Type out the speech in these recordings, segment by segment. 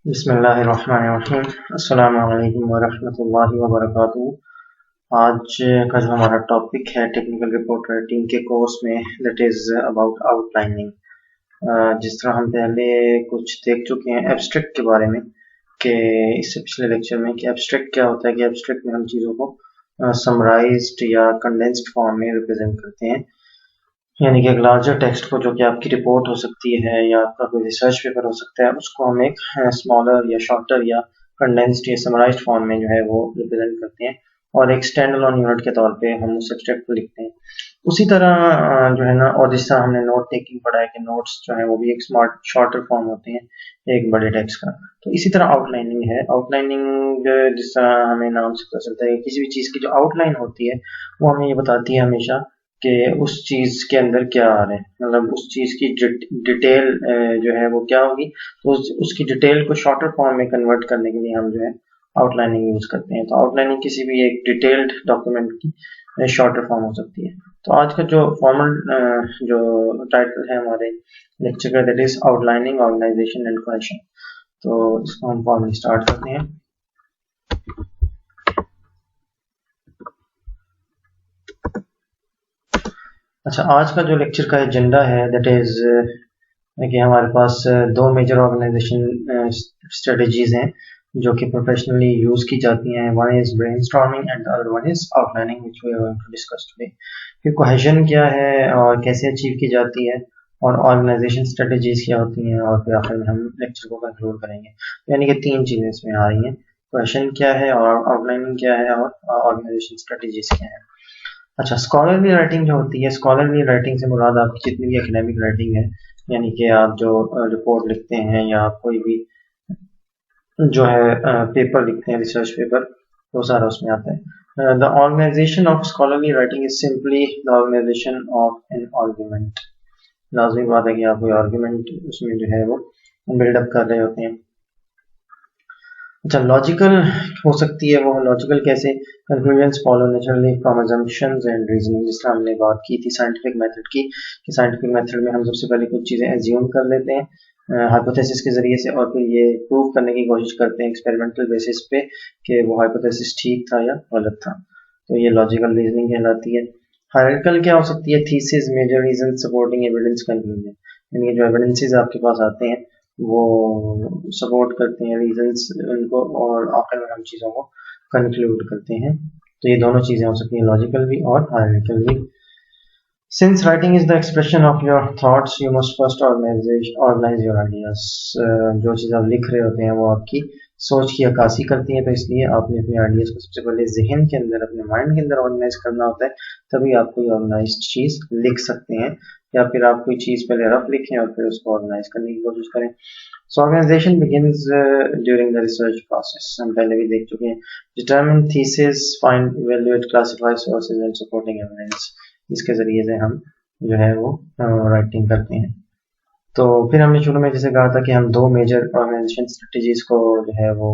बिस्मिल्लाहिर्रहमानिर्रहीम। अस्सलामु अलैकुम वरहमतुल्लाहि वबरकातुहू। आज का जो हमारा टॉपिक है टेक्निकल रिपोर्ट राइटिंग के कोर्स में, दैट इज़ अबाउट आउटलाइनिंग। जिस तरह हम पहले कुछ देख चुके हैं एब्स्ट्रैक्ट के बारे में, कि इससे पिछले लेक्चर में कि एब्स्ट्रैक्ट क्या होता है, कि एब्स्ट्रैक्ट में हम चीज़ों को समराइज्ड या कंडेंस्ड फॉर्म में रिप्रेजेंट करते हैं, यानी कि एक लार्जर टेक्स्ट को, जो कि आपकी रिपोर्ट हो सकती है या आपका कोई रिसर्च पेपर हो सकता है, उसको हम एक स्मॉलर या शॉर्टर या कंडेंस्ड या समराइज्ड फॉर्म में जो है वो रिप्रेजेंट करते हैं और एक स्टैंड अलोन यूनिट के तौर पे हम उस एब्स्ट्रैक्ट को लिखते हैं। उसी तरह जो है ना, और जिस तरह हमने नोट टेकिंग पढ़ा है कि नोट्स जो है वो भी एक स्मार्ट शॉर्टर फॉर्म होते हैं एक बड़े टेक्स्ट का, तो इसी तरह आउटलाइनिंग है। आउटलाइनिंग जिस तरह हमें नाम से पता चलता है, किसी भी चीज़ की जो आउटलाइन होती है वो हमें ये बताती है हमेशा कि उस चीज़ के अंदर क्या आ रहा है, मतलब उस चीज़ की डिटेल जो है वो क्या होगी, तो उसकी डिटेल को शॉर्टर फॉर्म में कन्वर्ट करने के लिए हम जो है आउटलाइनिंग यूज़ करते हैं। तो आउटलाइनिंग किसी भी एक डिटेल्ड डॉक्यूमेंट की शॉर्टर फॉर्म हो सकती है। तो आज का जो फॉर्मल जो टाइटल है हमारे लेक्चर का, that is outlining organization and cohesion. तो इसको हम फॉर्मली स्टार्ट करते हैं। अच्छा, आज का जो लेक्चर का एजेंडा है, दैट इज कि हमारे पास दो मेजर ऑर्गेनाइजेशन स्ट्रेटजीज हैं जो कि प्रोफेशनली यूज की जाती हैं। One is brainstorming and other one is outlining, which we are going to discuss today. कि कोहेशन क्या है और कैसे अचीव की जाती है, और ऑर्गेनाइजेशन स्ट्रेटजीज क्या होती हैं, और फिर आखिर में हम लेक्चर को कंक्लूड करेंगे। यानी कि तीन चीजें इसमें आ रही हैं, कोहेशन क्या है और आउटलाइनिंग क्या है और ऑर्गेनाइजेशन स्ट्रेटजीज क्या है। अच्छा, स्कॉलरली राइटिंग जो होती है, स्कॉलरली राइटिंग से मुराद आपकी जितनी भी एकेडमिक राइटिंग है, यानी कि आप जो रिपोर्ट लिखते हैं या कोई भी जो है पेपर लिखते हैं, रिसर्च पेपर, वो सारा उसमें आता है। The organization of scholarly writing is simply the organization of an argument. लाजमी बात है कि आप कोई आर्ग्यूमेंट उसमें जो है वो बिल्डअप कर रहे होते हैं। अच्छा, लॉजिकल हो सकती है वो। लॉजिकल कैसे? Conclusions follow naturally from assumptions and reasoning. जिस तरह हमने बात की थी साइंटिफिक मेथड की, कि साइंटिफिक मेथड में हम सबसे पहले कुछ चीज़ें एज्यूम कर लेते हैं हाइपोथेसिस के ज़रिए से, और फिर ये प्रूव करने की कोशिश करते हैं एक्सपेरिमेंटल बेसिस पे कि वो हाइपोथेसिस ठीक था या गलत था। तो ये लॉजिकल रीजनिंग कहलाती है। हायरार्किकल क्या हो सकती है? Thesis, major reason, supporting evidence, conclusion. यानी जो एविडेंसेस आपके पास आते हैं वो सपोर्ट करते हैं रीजंस उनको, और आखिर में हम चीज़ों को कंक्लूड करते हैं। तो ये दोनों चीज़ें हो सकती हैं, लॉजिकल भी और हायरार्किकल भी। Since writing is the expression of your thoughts, you must first organize your ideas. जो चीज़ आप लिख रहे होते हैं वो आपकी सोच की अक्कासी करती है, तो इसलिए आपने अपने आइडियाज़ को सबसे पहले जहन के अंदर, अपने माइंड के अंदर ऑर्गेनाइज करना होता है, तभी आप कोई ऑर्गेनाइज चीज़ लिख सकते हैं। या फिर आप कोई चीज़ पहले रफ लिखें और फिर उसको ऑर्गेनाइज करने की कोशिश करें। So organization begins during the research process. हम पहले भी देख चुके हैं। Determine thesis, find, evaluate, classify sources and supporting evidence. इसके जरिए से हम जो है वो राइटिंग करते हैं। तो फिर हमने शुरू में जैसे कहा था कि हम दो मेजर ऑर्गेनाइजेशन स्ट्रेटजीज को जो है वो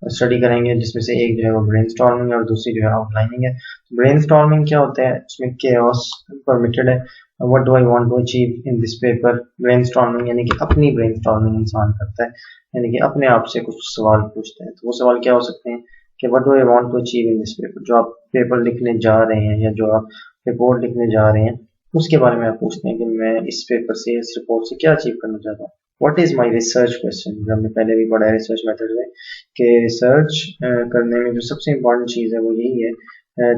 स्टडी करेंगे, जिसमें से एक जो है वो ब्रेनस्टॉर्मिंग और दूसरी जो है आउटलाइनिंग है। ब्रेनस्टॉर्मिंग क्या होता है? उसमें केओस परमिटेड है। What do I want to achieve in this paper? Brainstorming यानी कि अपनी ब्रेनस्टॉर्मिंग इंसान करता है, यानी कि अपने आप से कुछ सवाल पूछते हैं। तो वो सवाल क्या हो सकते हैं कि what do I want to achieve in this paper? जो आप पेपर लिखने जा रहे हैं या जो आप रिपोर्ट लिखने जा रहे हैं, उसके बारे में आप पूछते हैं कि मैं इस पेपर से, इस रिपोर्ट से क्या अचीव करना चाहता हूँ। What is my research question? हमने पहले भी पढ़ा है रिसर्च मेथड में कि रिसर्च करने में जो सबसे इम्पोर्टेंट चीज़ है वो यही है,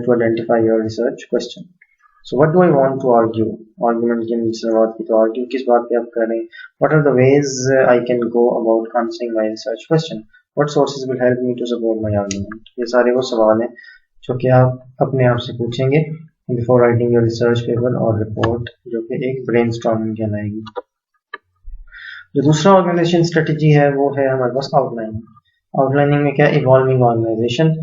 to identify your research question. So what do I want to argue? Argument की जिसने बात की, तो आर्ग्यू किस बात पे आप कर रहे हैं? What are the ways I can go about answering my research question? What sources will help me to support my argument? ये सारे वो सवाल हैं जो कि आप अपने आप से पूछेंगे before writing your research paper और रिपोर्ट, जो कि एक ब्रेनस्टॉर्मिंग कहलाएगी। जो दूसरा ऑर्गेनाइजेशन स्ट्रेटजी है वो है हमारे पास आउटलाइनिंग। आउटलाइनिंग में क्या? Evolving organization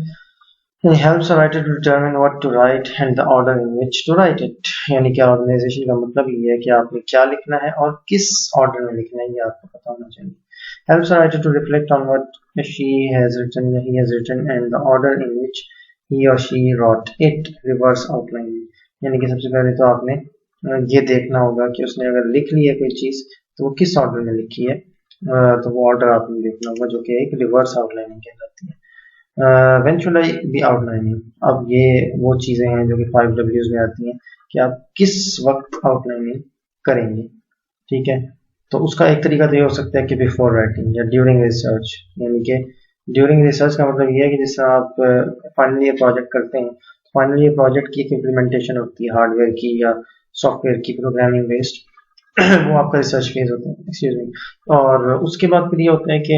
helps a writer to determine what to write and the order in which to write it। यानी कि ऑर्गेनाइजेशन का मतलब ये है कि आपने क्या लिखना है और किस ऑर्डर में लिखना है, ये आपको पता होना चाहिए। helps a writer to reflect on what she has written या he has written and the order in which he or she wrote it। reverse outlining यानी कि सबसे पहले तो आपने ये देखना होगा कि उसने अगर लिख ली है कोई चीज़ तो वो किस ऑर्डर में लिखी है, तो वो ऑर्डर आपने देखना होगा जो कि एक रिवर्स आउटलाइनिंग कहलाती है। When should I be outlining, अब ये वो चीज़ें हैं जो कि 5 Ws में आती हैं कि आप किस वक्त आउटलाइनिंग करेंगे, ठीक है। तो उसका एक तरीका तो ये हो सकता है कि बिफोर राइटिंग या ड्यूरिंग रिसर्च, यानी कि ड्यूरिंग रिसर्च का मतलब ये है कि जिस तरह आप फाइनली ये प्रोजेक्ट करते हैं, तो फाइनली ये प्रोजेक्ट की एक इम्प्लीमेंटेशन होती है हार्डवेयर की या सॉफ्टवेयर की, प्रोग्रामिंग बेस्ड वो आपका रिसर्च फेज होता है, एक्सक्यूज मी। और उसके बाद फिर ये होता है कि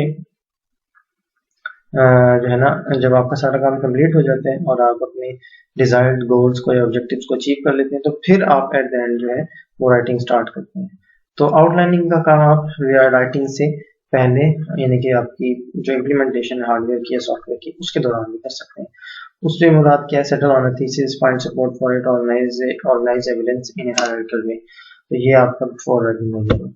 जो है ना, जब आपका सारा काम कंप्लीट हो जाता है और आप अपने डिजायर्ड गोल्स को या ऑब्जेक्टिव्स को अचीव कर लेते हैं, तो फिर आप एट द एंड जो है वो राइटिंग स्टार्ट करते हैं। तो आउटलाइनिंग का काम आप राइटिंग से पहले, यानी कि आपकी जो इम्प्लीमेंटेशन है हार्डवेयर की या सॉफ्टवेयर की, उसके दौरान भी कर सकते हैं। उससे मुराद क्या है, settle on a thesis, find support for it, organise evidence in a hierarchical way. तो ये आपका बिफोर राइटिंग हो जाएगा।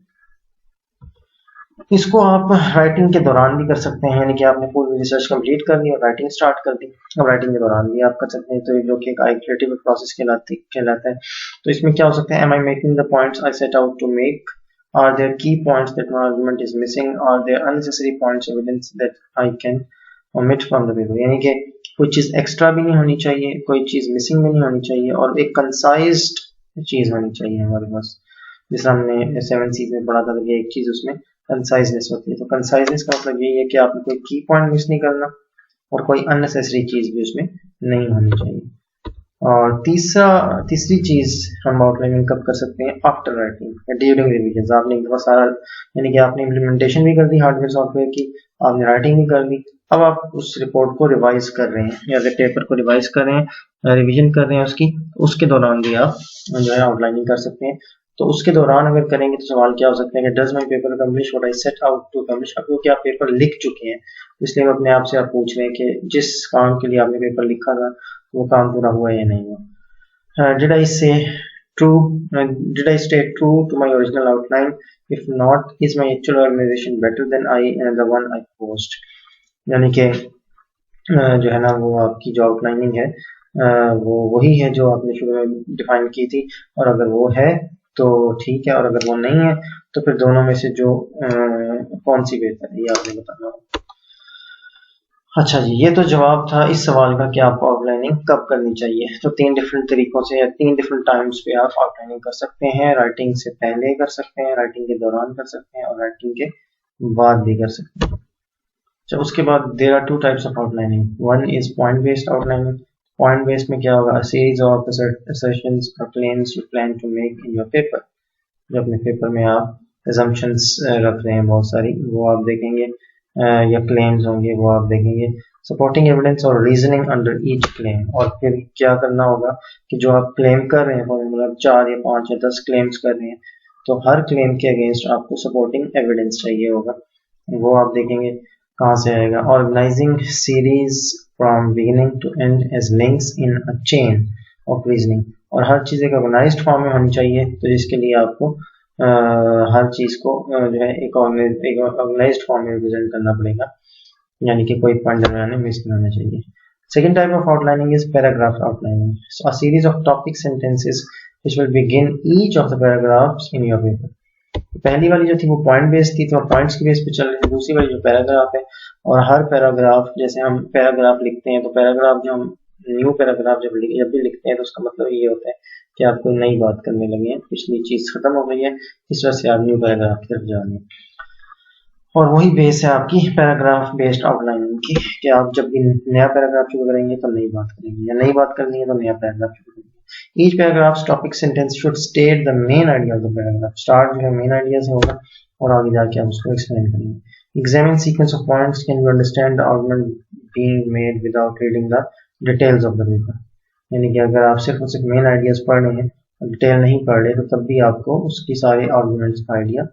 इसको आप राइटिंग के दौरान भी कर सकते हैं, यानी कि आपने पूरी रिसर्च कंप्लीट कर ली और राइटिंग स्टार्ट कर दी, अब राइटिंग के दौरान भी आप कर सकते हैं। तो जो कि एक इटरेटिव प्रोसेस कहलाता है। तो इसमें क्या हो सकता है, am I making the points I set out to make, are there key points that my argument is missing, are there unnecessary points evidence that I can omit from the paper, यानी कि कोई चीज extra भी नहीं होनी चाहिए, कोई चीज मिसिंग भी नहीं होनी चाहिए, और एक कंसाइज्ड चीज होनी चाहिए हमारे पास। जैसे हमने 7 C's में पढ़ा था, ये एक चीज उसमें कंसाइजनेस होती है। तो कंसाइजनेस का मतलब यही है कि आपको कोई की पॉइंट मिस नहीं करना और कोई अननेसेसरी चीज भी उसमें नहीं होनी चाहिए। और तीसरी चीज हम आउटलाइनिंग कब कर सकते हैं, आफ्टर राइटिंग या ड्यूरिंग रिविजन। आपने बहुत सारा, यानी कि आपने इम्प्लीमेंटेशन भी कर दी हार्डवेयर सॉफ्टवेयर की, आपने राइटिंग भी कर दी, अब आप उस रिपोर्ट को रिवाइज कर रहे हैं या पेपर को रिवाइज कर रहे हैं, रिवीजन कर रहे हैं उसकी, उसके दौरान भी आप जो है आउटलाइनिंग कर सकते हैं। तो उसके दौरान अगर करेंगे तो सवाल क्या हो सकता है कि does my paper accomplish what I set out to accomplish. अब क्योंकि आप पेपर लिख चुके हैं, इसलिए अपने आप से आप पूछ रहे हैं कि जिस काम के लिए आपने पेपर लिखा था वो काम पूरा हुआ या नहीं हुआ। डिड आई से true did I stay true to my original outline? If not, is my actual organization better than the one I proposed? यानी कि जो है ना, वो आपकी जो आउटलाइनिंग है वो वही है जो आपने शुरू में डिफाइन की थी, और अगर वो है तो ठीक है, और अगर वो नहीं है तो फिर दोनों में से जो कौन सी बेहतर है ये आपने बताना होगा। अच्छा जी, ये तो जवाब था इस सवाल का कि आपको आउटलाइनिंग कब करनी चाहिए। तो 3 डिफरेंट तरीकों से या 3 डिफरेंट टाइम्स पे आप आउटलाइनिंग कर सकते हैं। राइटिंग से पहले कर सकते हैं, राइटिंग के दौरान कर सकते हैं, और राइटिंग के बाद भी कर सकते हैं। अच्छा, उसके बाद there are 2 types of outlining. One is point based outlining. Point based में क्या होगा, series of assertions or claims you plan to make in your paper। जो अपने पेपर में आप assumptions रख रहे हैं बहुत सारी, वो आप देखेंगे, या क्लेम्स होंगे वो आप देखेंगे। सपोर्टिंग एविडेंस और रीजनिंग अंडर ईच क्लेम। और फिर क्या करना होगा कि जो आप क्लेम कर रहे हैं, मतलब 4 या 5 या 10 क्लेम्स कर रहे हैं, तो हर क्लेम के अगेंस्ट आपको सपोर्टिंग एविडेंस चाहिए होगा, वो आप देखेंगे कहाँ से आएगा। Organizing series from beginning to end as links in a chain of reasoning. और हर चीज़ एक ऑर्गेनाइज्ड फॉर्म में होनी चाहिए, तो जिसके लिए आपको हर चीज़ को जो है एक ऑर्गेनाइज्ड फॉर्म में रिप्रेजेंट करना पड़ेगा, यानी कि कोई पॉइंट में मिस नहीं होना चाहिए। Second type of outlining is paragraph outlining. So a series of topic sentences which will begin each of the paragraphs in your paper. पहली वाली जो थी वो पॉइंट बेस्ड थी, तो पॉइंट्स की बेस पे चल रही थी। दूसरी वाली जो पैराग्राफ है, और हर पैराग्राफ, जैसे हम पैराग्राफ लिखते हैं तो पैराग्राफ जो हम न्यू पैराग्राफ जब भी लिखते हैं तो उसका मतलब ये होता है कि आप कोई नई बात करने लगे हैं, पिछली चीज खत्म हो गई है, इस वजह से आप न्यू पैराग्राफ की तरफ जा रहे हैं। और वही बेस है आपकी पैराग्राफ बेस्ड आउटलाइनिंग की, कि आप जब भी नया पैराग्राफ शुरू करेंगे तो नई बात करेंगे, या नई बात करनी है तो नया पैराग्राफ शुरू करेंगे। Each paragraph's topic sentence should state the main idea of the paragraph. Start जो है main idea से होगा और आगे जाके आप उसको explain करेंगे। Examine sequence of points. Can you understand the argument being made without reading the details of the paper? यानी कि अगर आप सिर्फ और सिर्फ मेन आइडियाज पढ़ रहे हैं और डिटेल नहीं पढ़ रहे, तो तब भी आपको उसकी सारे आर्गुमेंट्स का आइडिया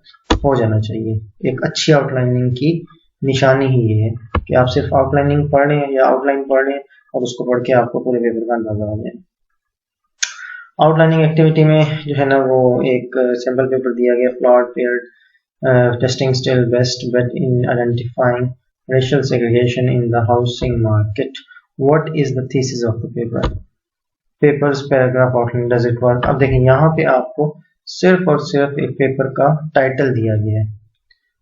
हो जाना चाहिए। एक अच्छी आउटलाइनिंग की निशानी ही ये है कि आप सिर्फ आउटलाइनिंग पढ़ रहे हैं या आउटलाइन पढ़ रहे हैं और उसको पढ़ के आपको पूरे पेपर का अंदाजा हो जाए। आउटलाइनिंग एक्टिविटी में जो है ना, वो एक सैम्पल पेपर दिया गया, flawed paired testing still best bet in identifying racial segregation in the housing market, what is the thesis of the paper, papers paragraph outline, does it work. अब देखिए यहाँ पे आपको सिर्फ और सिर्फ एक पेपर का टाइटल दिया गया है,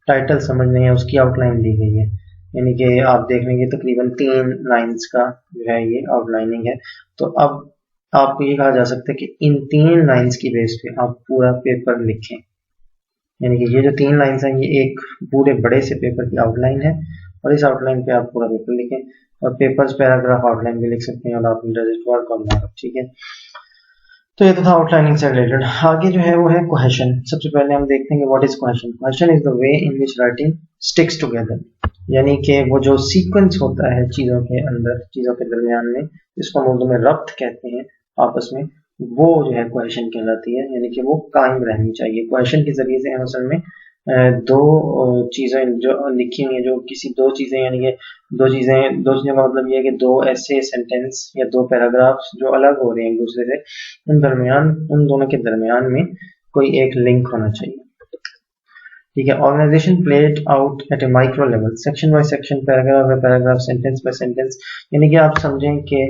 टाइटल समझ नहीं है, उसकी आउटलाइन दी गई है, यानी कि आप देख लेंगे तकरीबन 3 लाइंस का जो है ये आउटलाइनिंग है। तो अब आपको ये कहा जा सकता है कि इन 3 लाइंस की बेस पे आप पूरा पेपर लिखें, यानी कि ये जो 3 लाइंस हैं ये एक पूरे बड़े से पेपर की आउटलाइन है और इस आउटलाइन पे आप पूरा पेपर लिखें, और पेपर्स पैराग्राफ आउटलाइन भी लिख सकते हैं और आप डायरेक्ट वर्क ऑन दैट, ठीक है। तो ये तो था आउटलाइनिंग से रिलेटेड। आगे जो है वो है क्वेश्चन। सबसे पहले हम देखेंगे what is question. Question is the way in which writing sticks together, यानी कि वो जो सीक्वेंस होता है चीज़ों के अंदर, चीज़ों के दरमियान में, जिसको हम उर्दू में रब्त कहते हैं आपस में, वो जो है क्वेश्चन कहलाती है, यानी कि वो कायम रहनी चाहिए। क्वेश्चन के जरिए से हम असल में दो चीज़ें जो लिखी हुई हैं, जो किसी दो चीज़ें, यानी कि दो चीज़ों का मतलब ये है कि दो ऐसे सेंटेंस या दो पैराग्राफ्स जो अलग हो रहे हैं एक दूसरे से, उन दोनों के दरमियान में कोई एक लिंक होना चाहिए, ठीक है। Organization played out at a micro level, section by section, paragraph by paragraph, sentence by sentence, यानी कि आप समझें कि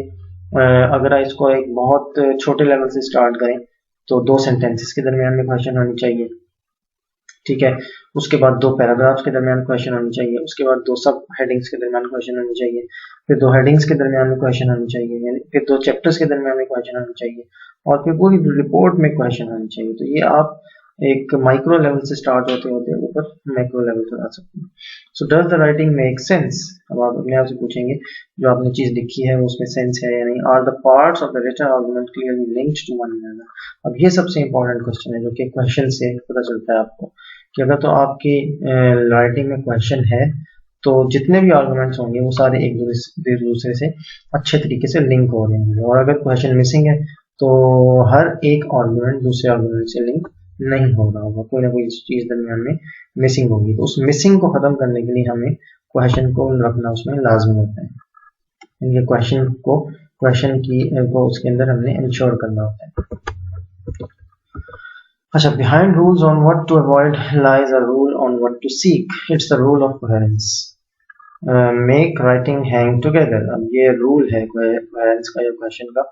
अगर इसको एक बहुत छोटे लेवल से स्टार्ट करें तो 2 सेंटेंसेस के दरमियान में क्वेश्चन होनी चाहिए, ठीक है। उसके बाद 2 पैराग्राफ्स के दरमियान क्वेश्चन होनी चाहिए, उसके बाद 2 सब हेडिंग्स के दरमियान क्वेश्चन होनी चाहिए, फिर 2 हेडिंग्स के दरमियान में क्वेश्चन होनी चाहिए, यानी फिर 2 चैप्टर्स के दरमियान में क्वेश्चन होनी चाहिए, और फिर पूरी रिपोर्ट में क्वेश्चन होनी चाहिए। तो ये आप एक माइक्रो लेवल से स्टार्ट होते होते ऊपर मैक्रो लेवल पर आ सकते हैं। So does the writing make sense, अब आप अपने आप से पूछेंगे जो आपने चीज लिखी है उसमें सेंस है या नहीं। Are the parts of the written argument clearly linked to one another, अब ये सबसे इंपॉर्टेंट क्वेश्चन है जो कि क्वेश्चन से पता चलता है आपको कि अगर तो आपकी राइटिंग में क्वेश्चन है तो जितने भी आर्गुमेंट्स होंगे वो सारे एक दूसरे से अच्छे तरीके से लिंक हो रहे होंगे, और अगर क्वेश्चन मिसिंग है तो हर एक आर्गुमेंट दूसरे आर्गुमेंट से लिंक नहीं हो रहा होगा, कोई ना कोई चीज दरमियान में मिसिंग होगी। तो उस मिसिंग को खत्म करने के लिए हमें क्वेश्चन को रखना उसमें लाजमी होता है, ये क्वेश्चन को उसके अंदर हमने इंश्योर करना होता है। अच्छा, behind rules on what to avoid lies a rule on what to seek. It's the rule of coherence. Make writing hang together. अब ये rule है coherence का या question का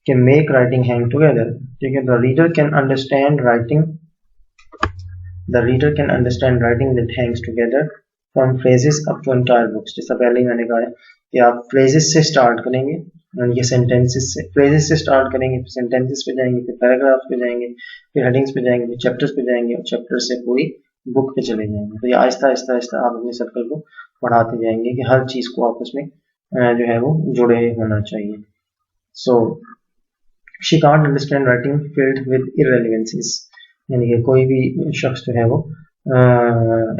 कि make writing hang together. ठीक है, the reader can understand writing that hangs together from phrases up to entire books. जैसा पहले ही मैंने कहा है कि आप phrases से start करेंगे, ये सेंटेंसेस से, फ्रेजेस से स्टार्ट करेंगे, फिर सेंटेंसेस पे जाएंगे, फिर पैराग्राफ्स पे जाएंगे, फिर हेडिंग्स पे जाएंगे, फिर चैप्टर्स पे जाएंगे, और चैप्टर से पूरी बुक पे चले जाएंगे। तो ये आहिस्ता आहिस्ता आहिस्ता आप अपने सर्कल को बढ़ाते जाएंगे कि हर चीज को आपस में जो है वो जुड़े होना चाहिए। So she can't understand writing filled with irrelevancies, यानी कि कोई भी शख्स जो है वो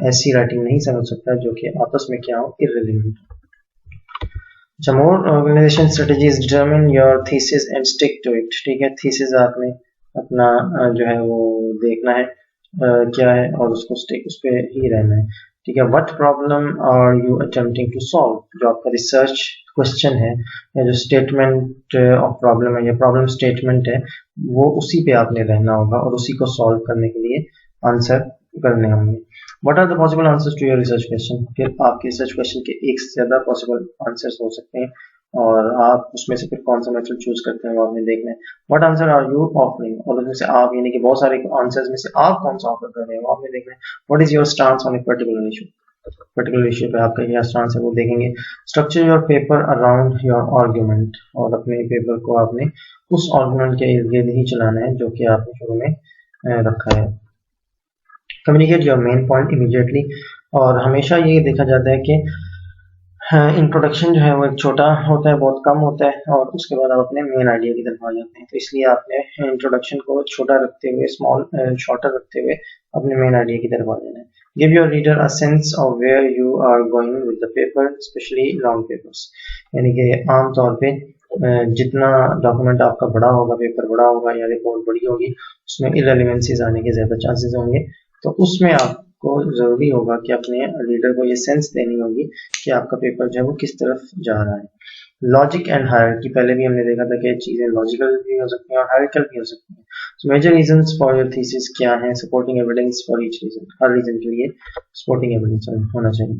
ऐसी राइटिंग नहीं समझ सकता जो कि आपस में क्या हो, इररेलेवेंट। अच्छा, more organisation strategies determine your thesis and stick to it, ठीक है। थीसिस आपने अपना जो है वो देखना है क्या है, और उसको स्टिक उस पर ही रहना है, ठीक है। What problem are you attempting to solve, जो आपका रिसर्च क्वेश्चन है या जो स्टेटमेंट ऑफ प्रॉब्लम है या प्रॉब्लम स्टेटमेंट है, वो उसी पे आपने रहना होगा और उसी को सॉल्व करने के लिए आंसर करने होंगे। What are the possible answers to your research question? फिर आपके रिसर्च क्वेश्चन के एक से ज़्यादा पॉसिबल आंसर्स हो सकते हैं और आप उसमें से फिर कौन सा मेथड चूज करते हैं वो आपने देखना है। What answer are you offering? और उसमें से आप, यानी कि बहुत सारे आंसर्स में से आप कौन सा ऑफर कर रहे हैं वो आपने देखना है। What is your stance on a particular issue? Particular issue पे आपका क्या स्टांस है वो देखेंगे। Structure your paper around your argument, और अपने पेपर को आपने उस आर्ग्यूमेंट के इर्द गिर्द ही चलाना है जो कि आपने शुरू में रखा है। Communicate your main point immediately, और हमेशा ये देखा जाता है कि इंट्रोडक्शन जो है वो एक छोटा होता है, बहुत कम होता है, और उसके बाद आप अपने मेन आइडिया की तरफ आ जाते हैं। तो इसलिए आपने इंट्रोडक्शन को छोटा रखते हुए, शॉर्टर रखते हुए अपने मेन आइडिया की तरफ आ जाना है। Give your reader a sense of where you are going with the paper, especially long papers, यानी कि आमतौर पे जितना डॉक्यूमेंट आपका बड़ा होगा, पेपर बड़ा होगा या रिपोर्ट बड़ी होगी, उसमें इररेलेवेंसीज आने के ज़्यादा चांसेस होंगे। तो उसमें आपको ज़रूरी होगा कि अपने रीडर को ये सेंस देनी होगी कि आपका पेपर जो है वो किस तरफ जा रहा है। लॉजिक एंड हायरार्की, पहले भी हमने देखा था कि चीज़ें लॉजिकल भी हो सकती हैं और हायरार्किकल भी हो सकती हैं। So major reasons for your thesis क्या है? Supporting evidence for each reason, हर रीजन के लिए सपोर्टिंग एविडेंस होना चाहिए।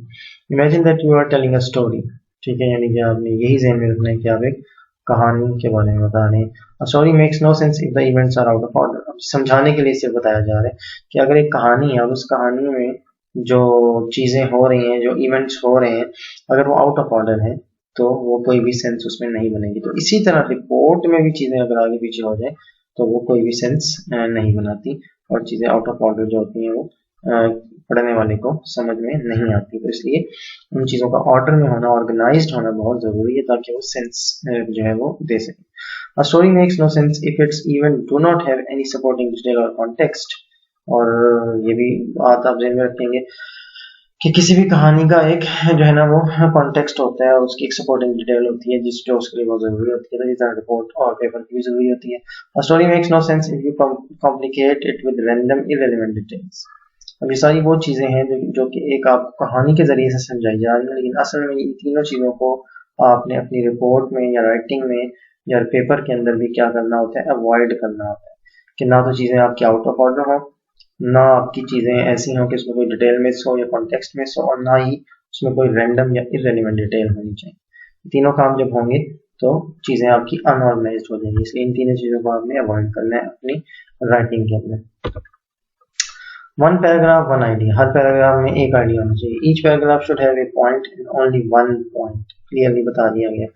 Imagine that you are telling a story, ठीक है, यानी कि आपने यही ज़हन में रखना है कि आप एक कहानी के बारे में बता रहे हैं। Story makes no sense if the events are out of order, समझाने के लिए सिर्फ बताया जा रहा है कि अगर एक कहानी है और उस कहानी में जो चीज़ें हो रही हैं, जो इवेंट्स हो रहे हैं, अगर वो आउट ऑफ ऑर्डर है तो वो कोई भी सेंस उसमें नहीं बनेगी। तो इसी तरह रिपोर्ट में भी चीज़ें अगर आगे पीछे हो जाए तो वो कोई भी सेंस नहीं बनाती, और चीज़ें आउट ऑफ ऑर्डर जो होती हैं वो पढ़ने वाले को समझ में नहीं आती। तो इसलिए उन चीज़ों का ऑर्डर में होना, ऑर्गेनाइज्ड होना बहुत ज़रूरी है ताकि वो सेंस जो है वो दे सके। A story makes no sense if its event do not have any supporting detail or context। और ये भी बात आप ध्यान में रखेंगे कि किसी भी कहानी का एक जो है ना वो कॉन्टेक्स्ट होता है और उसकी एक सपोर्टिंग डिटेल होती है जिस जो उसके लिए बहुत जरूरी होती है। तो इस तरह रिपोर्ट और पेपर की भी जरूरी होती है। A story makes no sense if you complicate it with random irrelevant details। अब ये सारी वो चीजें हैं जो कि एक आप कहानी के जरिए से समझाई जा रही है, लेकिन असल में इन तीनों चीजों को आपने अपनी रिपोर्ट में या राइटिंग में या पेपर के अंदर भी क्या करना होता है, अवॉइड करना होता है कि ना तो चीजें आपकी आउट ऑफ ऑर्डर हो, ना आपकी चीजें ऐसी हो कि उसमें कोई डिटेल मिस हो या कॉन्टेक्स्ट मिस हो, और ना ही उसमें कोई रैंडम या इररेलेवेंट डिटेल होनी चाहिए। तीनों काम जब होंगे तो चीजें आपकी अनऑर्गेनाइज्ड हो जाएंगी। इसलिए इन तीनों चीजों को आपने अवॉइड करना है अपनी राइटिंग के अंदर। वन पैराग्राफ वन आइडिया, हर पैराग्राफ में एक आइडिया होना चाहिए। Each paragraph should have a point and only one point, clearly बता दिया गया।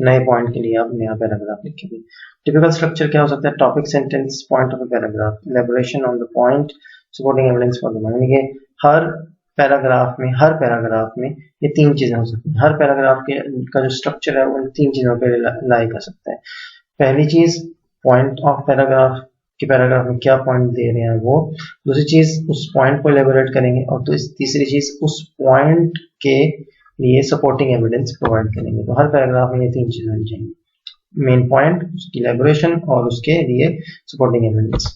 नए पॉइंट के लिए आप नया पैराग्राफ लिखेंगे। टिपिकल स्ट्रक्चर क्या हो सकता है? Topic, sentence, point of a paragraph, elaboration on the point, supporting evidence for the mind. ये हर पैराग्राफ में ये तीन चीजें हो सकती हैं। हर पैराग्राफ के का जो स्ट्रक्चर है उन तीन चीजों पे रिलाई कर सकता है। पहली चीज पॉइंट ऑफ पैराग्राफ कि पैराग्राफ में क्या पॉइंट दे रहे हैं वो। दूसरी चीज उस पॉइंट को एलेबोरेट करेंगे, और तो तीसरी चीज उस पॉइंट के लिए सपोर्टिंग एविडेंस प्रोवाइड करेंगे। तो हर पैराग्राफ में ये तीन चीजें होनी चाहिए, मेन पॉइंट, उसकी एलेबोरेशन और उसके लिए सपोर्टिंग एविडेंस।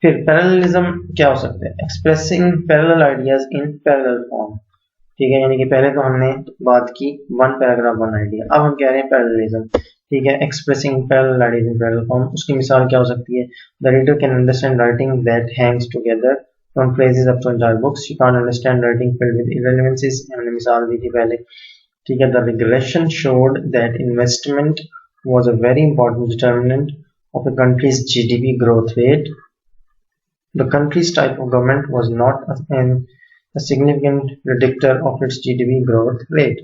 फिर पैरेललिज्म क्या हो सकता है? Expressing parallel ideas in parallel form. ठीक है, यानी कि पहले तो हमने बात की वन पैराग्राफ वन आइडिया, अब हम कह रहे हैं पैरेललिज्म। ठीक है, expressing parallel ideas in parallel form. उसकी मिसाल क्या हो सकती है? The reader can understand writing that hangs together from phrases up to entire books, you can understand writing filled with irrelevances. हमने मिसाल दी थी पहले। ठीक है, the regression showed that investment was a very important determinant of a country's GDP growth rate. The country's type of government was not a significant predictor of its GDP growth rate।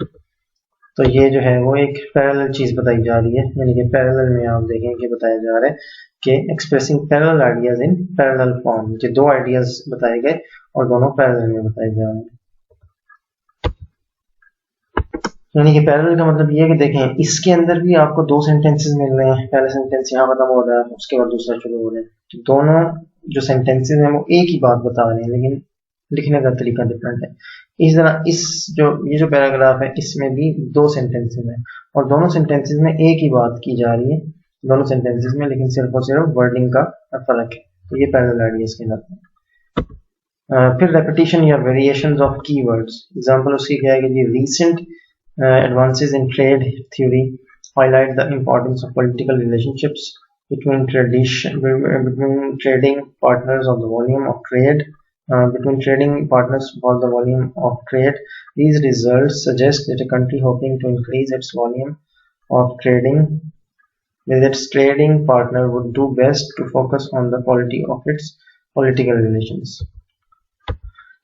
तो ये जो है वो एक parallel चीज बताई जा रही है, यानी कि पैरेलल में आप देखें कि बताया जा रहा है कि expressing parallel ideas in parallel form, जो दो आइडियाज बताए गए और दोनों पैरेलल में बताए जा रहे हैं। यानी कि पैरेलल का मतलब ये है कि देखें इसके अंदर भी आपको दो सेंटेंसेस मिल रहे हैं, पहला सेंटेंस यहाँ खत्म हो रहा है, उसके बाद दूसरा शुरू हो रहा है। तो दोनों जो सेंटेंसेस हैं वो एक ही बात बता रहे हैं, लेकिन लिखने का तरीका डिफरेंट है। इस तरह ये जो पैराग्राफ है इसमें भी दो सेंटेंसेस हैं और दोनों सेंटेंसेस में एक ही बात की जा रही है दोनों सेंटेंसेस में, लेकिन सिर्फ और सिर्फ वर्डिंग का फर्क है। तो ये पैरेलल आइडियाज कहलाते हैं। फिर रेपिटेशन या वेरिएशंस ऑफ कीवर्ड्स। एग्जांपल उसकी क्या है कि recent advances in trade theory highlight the importance of political relationships between trading partners of the volume of trade between trading partners for the volume of trade. These results suggest that a country hoping to increase its volume of trading with its trading partner would do best to focus on the quality of its political relations।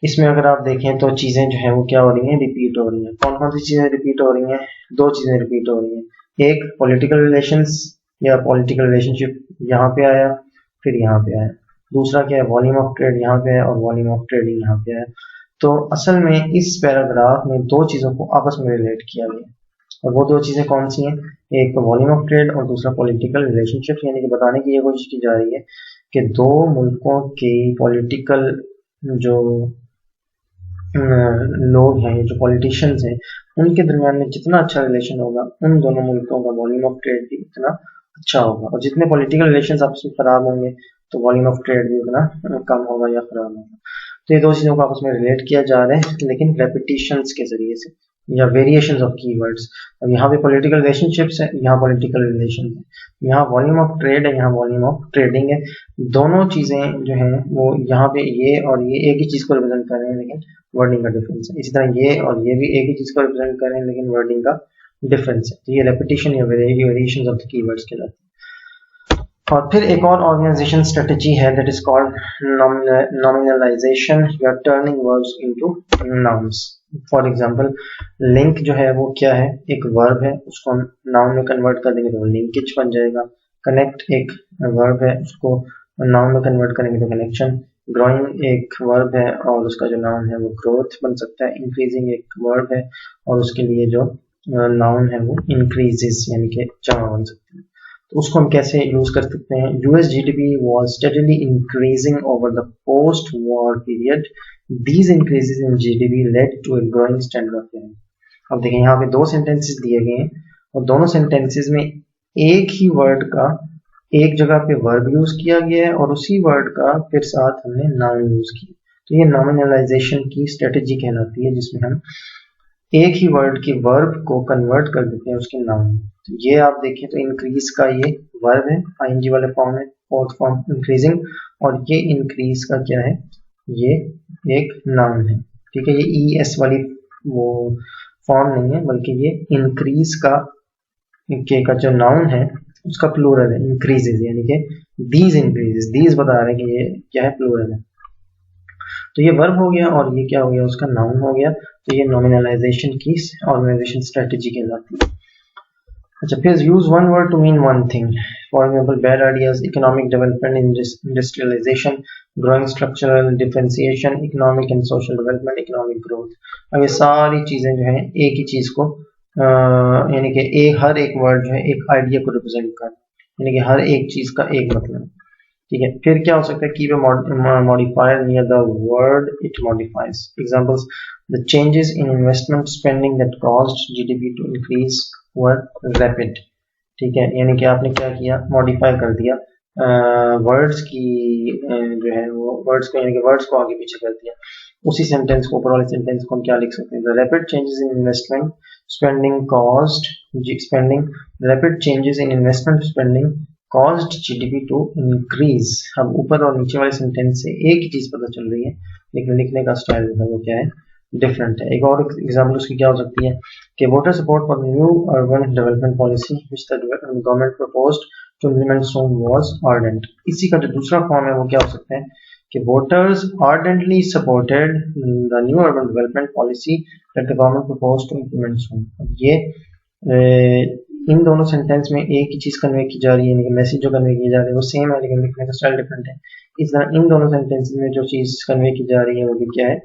इसमें अगर आप देखें तो चीजें जो है वो क्या हो रही हैं, रिपीट हो रही हैं। कौन कौन सी चीजें रिपीट हो रही हैं? दो चीजें रिपीट हो रही हैं। एक पॉलिटिकल रिलेशंस या पॉलिटिकल रिलेशनशिप यहाँ पे आया, फिर यहाँ पे आया। दूसरा क्या है? वॉल्यूम ऑफ ट्रेड यहाँ पे है और वॉल्यूम ऑफ ट्रेडिंग यहाँ पे है। तो असल में इस पैराग्राफ में दो चीजों को आपस में रिलेट किया गया, और वो दो चीजें कौन सी हैं? एक तो वॉल्यूम ऑफ ट्रेड और दूसरा पॉलिटिकल रिलेशनशिप। यानी कि बताने की ये कोशिश की जा रही है कि दो मुल्कों के पॉलिटिकल जो लोग हैं, जो पॉलिटिशियंस हैं, उनके दरमियान में जितना अच्छा रिलेशन होगा उन दोनों मुल्कों का वॉल्यूम ऑफ ट्रेड भी उतना अच्छा होगा, और जितने पॉलिटिकल रिलेशंस आपस में खराब होंगे तो वॉल्यूम ऑफ ट्रेड भी उतना कम होगा या खराब होगा। तो ये दो चीजों को आपस में रिलेट किया जा रहा है, लेकिन रेपिटेशंस के जरिए से या वेरिएशंस ऑफ कीवर्ड्स। अब यहाँ पे पॉलिटिकल रिलेशनशिप्स है, यहाँ पॉलिटिकल रिलेशन है, यहाँ वॉल्यूम ऑफ ट्रेड है, यहाँ वॉल्यूम ऑफ ट्रेडिंग है। दोनों चीजें जो हैं वो यहाँ पे ये और ये एक ही चीज को रिप्रेजेंट कर रहे हैं, लेकिन वर्डिंग का डिफरेंस है। इसी तरह ये और ये भी एक ही चीज को रिप्रेजेंट कर रहे हैं, लेकिन वर्डिंग का डिफरेंस है। तो ये रेपिटेशन या वेरिएशंस ऑफ द कीवर्ड्स कहलाते हैं। और फिर एक और ऑर्गेनाइजेशन स्ट्रेटजी है दैट इज कॉल्ड नॉमिनलाइजेशन या turning verbs into nouns. For example link जो है वो क्या है, एक वर्ब है, उसको हम नाउन में कन्वर्ट कर देंगे तो लिंकेज बन जाएगा। कनेक्ट एक वर्ब है, उसको नाउन में कन्वर्ट करेंगे तो कनेक्शन। ग्रोइंग एक वर्ब है और उसका जो नाउन है वो ग्रोथ बन सकता है। इंक्रीजिंग एक वर्ब है और उसके लिए जो नाउन है वो इंक्रीजेस यानी कि जमा बन सकता है। तो उसको हम कैसे यूज कर सकते हैं, US GDP was steadily increasing over the post war period, these increases in GDP led to a growing standard of living. अब देखिए यहाँ पे दो सेंटेंसेस दिए गए हैं और दोनों सेंटेंसेस में एक ही वर्ड का एक जगह पे वर्ब यूज किया गया है और उसी वर्ड का फिर साथ हमने नाउन यूज किया। तो ये नॉमिनलाइजेशन की स्ट्रेटेजी कहलाती है, जिसमें हम एक ही वर्ड की वर्ब को कन्वर्ट कर देते हैं उसके नाउन में। तो ये आप देखें तो इंक्रीज का ये वर्ब है, आईएनजी वाले फॉर्म है, फोर्थ फॉर्म इंक्रीजिंग, और ये इंक्रीज का क्या है, ये एक नाउन है। ठीक है, ये ई एस वाली वो फॉर्म नहीं है, बल्कि ये इंक्रीज का जो नाउन है उसका प्लूरल है इंक्रीजेज, यानी कि दीज इंक्रीजेज, दीज बता रहे हैं कि ये क्या है, प्लूरल है। तो ये वर्ब हो गया और ये क्या हो गया, उसका नाउन हो गया। तो ये नॉमिनलाइजेशन की ऑर्गेनाइजेशन स्ट्रेटेजी कहलाती है। अच्छा, फिर use one word to mean one thing. For example bad ideas, economic development, industrialization, growing structural differentiation, economic and social development, economic growth. अब ये सारी चीजें जो है एक ही चीज को यानी कि हर एक वर्ड जो है एक आइडिया को रिप्रेजेंट कर, यानी कि हर एक चीज का एक मतलब। ठीक है, फिर क्या हो सकता है, keep a modifier near the word it modifies. Examples, the changes in investment spending that caused GDP to increase were rapid. ठीक है, यानी कि आपने क्या किया, मॉडिफाई कर दिया वर्ड्स की जो है वो वर्ड्स को, यानी कि वर्ड्स को आगे पीछे कर दिया। उसी सेंटेंस को, ऊपर वाले सेंटेंस को हम क्या लिख सकते हैं, the rapid changes in investment spending caused spending rapid changes in investment spending caused GDP to increase. अब ऊपर और नीचे वाले सेंटेंस से एक ही चीज पता चल रही है, लेकिन लिखने का स्टाइल जो है वो क्या है, डिफरेंट है। एक और एग्जाम्पल उसकी क्या हो सकती है कि voter support for new urban development policy which the government proposed to implement soon was ardent. इसी का जो दूसरा फॉर्म है वो क्या हो सकता है कि voters ardently supported the new urban development policy that the government proposed to implement soon. ये इन दोनों सेंटेंस में एक ही चीज कन्वे की जा रही है, यानी मैसेज जो कन्वे किया जा रहा है वो सेम है, लेकिन लिखने का स्टाइल डिफरेंट है। इस तरह इन दोनों सेंटेंस में जो चीज कन्वे की जा रही है वो भी क्या है,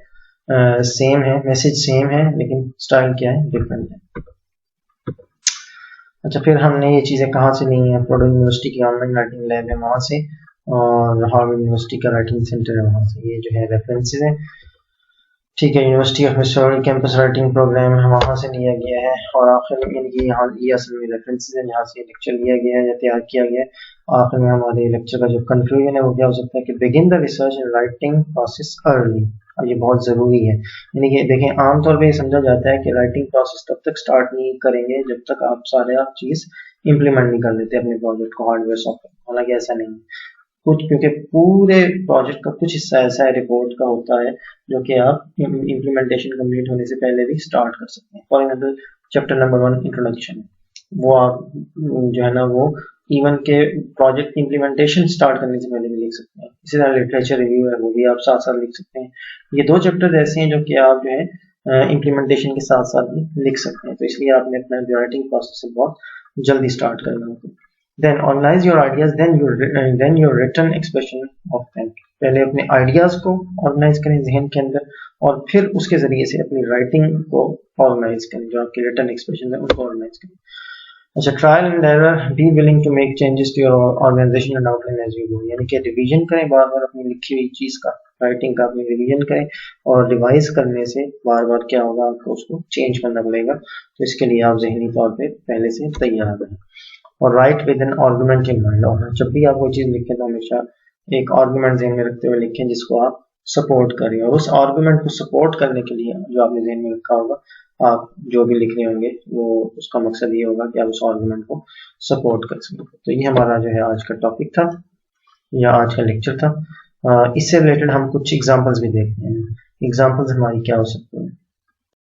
सेम है, मैसेज सेम है, लेकिन स्टाइल क्या है, डिफरेंट है। अच्छा, फिर हमने ये चीजें कहाँ से ली हैं, पर्डू यूनिवर्सिटी की ऑनलाइन राइटिंग लैब है वहां से, और हार्वर्ड यूनिवर्सिटी का राइटिंग सेंटर है वहां से। ये जो है रेफरेंसेस हैं। ठीक है, university of Missouri campus writing program है, वहाँ से लिया गया है। और आखिर में इनकी यहाँ ये असल में रेफरेंसेस हैं जहाँ से लेक्चर लिया गया है या तैयार किया गया है। आखिर में हमारे लेक्चर का जो कंक्लूजन है वो क्या हो सकता है कि begin the research and writing process early. और ये बहुत ज़रूरी है, यानी कि देखें आमतौर पर ये समझा जाता है कि राइटिंग प्रोसेस तब तक स्टार्ट नहीं करेंगे जब तक आप सारे चीज़ इम्प्लीमेंट नहीं कर लेते अपने प्रोजेक्ट को, हार्डवेयर सॉफ्टवेयर। हालांकि ऐसा नहीं है कुछ, क्योंकि पूरे प्रोजेक्ट का कुछ हिस्सा ऐसा है रिपोर्ट का होता है जो कि आप इम्प्लीमेंटेशन कंप्लीट होने से पहले भी स्टार्ट कर सकते हैं। For example chapter number 1 introduction, वो आप जो है ना वो इवन के प्रोजेक्ट इम्प्लीमेंटेशन स्टार्ट करने से पहले भी लिख सकते हैं। इसी तरह लिटरेचर रिव्यू है, वो भी आप साथ साथ लिख सकते हैं। ये दो चैप्टर ऐसे हैं जो कि आप जो है इम्प्लीमेंटेशन के साथ साथ भी लिख सकते हैं। तो इसलिए आपने अपना राइटिंग प्रोसेस बहुत जल्दी स्टार्ट करना होता है। Then organize your ideas, then your written expression of them. पहले अपने आइडियाज को ऑर्गेनाइज करें जहन के अंदर, और फिर उसके जरिए से अपनी राइटिंग को ऑर्गेनाइज करें, जो आपके रिटन एक्सप्रेशन है उनको ऑर्गेनाइज करें। अच्छा, trial and error, be willing to make changes to your organisation and outline as you go, यानी कि रिवीजन करें बार बार अपनी लिखी हुई चीज का, राइटिंग का अपनी रिवीजन करें, और रिवाइज करने से बार बार क्या होगा, आपको उसको चेंज करना पड़ेगा। तो इसके लिए आप जहनी तौर पर पहले से तैयार रहें। और write with an argument in mind, और जब भी आप कोई चीज लिखें तो हमेशा एक आर्गुमेंट ज़हन में रखते हुए लिखें जिसको आप सपोर्ट करें, और उस आर्गुमेंट को सपोर्ट करने के लिए जो आपने ज़हन में रखा होगा, आप जो भी लिख रहे होंगे वो उसका मकसद ये होगा कि आप उस आर्गुमेंट को सपोर्ट कर सकें। तो ये हमारा जो है आज का टॉपिक था या आज का लेक्चर था। इससे रिलेटेड हम कुछ एग्जाम्पल्स भी देखते हैं। एग्जाम्पल्स हमारी क्या हो सकते हैं,